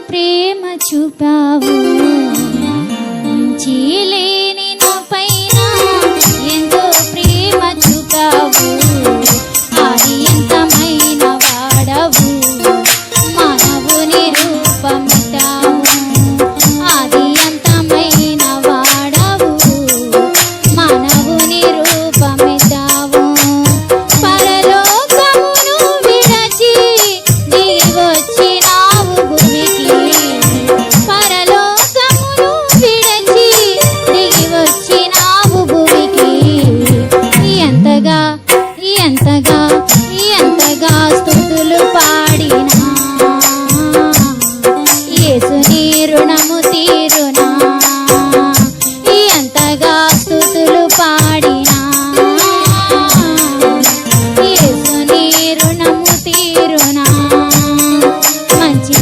ప్రేమ చూపావు, మంచి లేని నా పైన ఎంతో ప్రేమ చూపావు. ఆది అంతమైన వాడవు, మానవుని రూపమిటావు. ఆది అంతమైన వాడవు, మానవుని రూపమిటావు. పరలోకమును విడచి దిగి వచ్చినావు భూమికి. పరలోకమును విడచి దిగి వచ్చినావు భూమికి. ఎంతగా ఎంతగా ఎంతగా స్తుతులు పాడినా యేసుని రుణము తీరునా. ఎంతగా స్తుతులు పాడినా యేసుని రుణము తీరునా. మంచి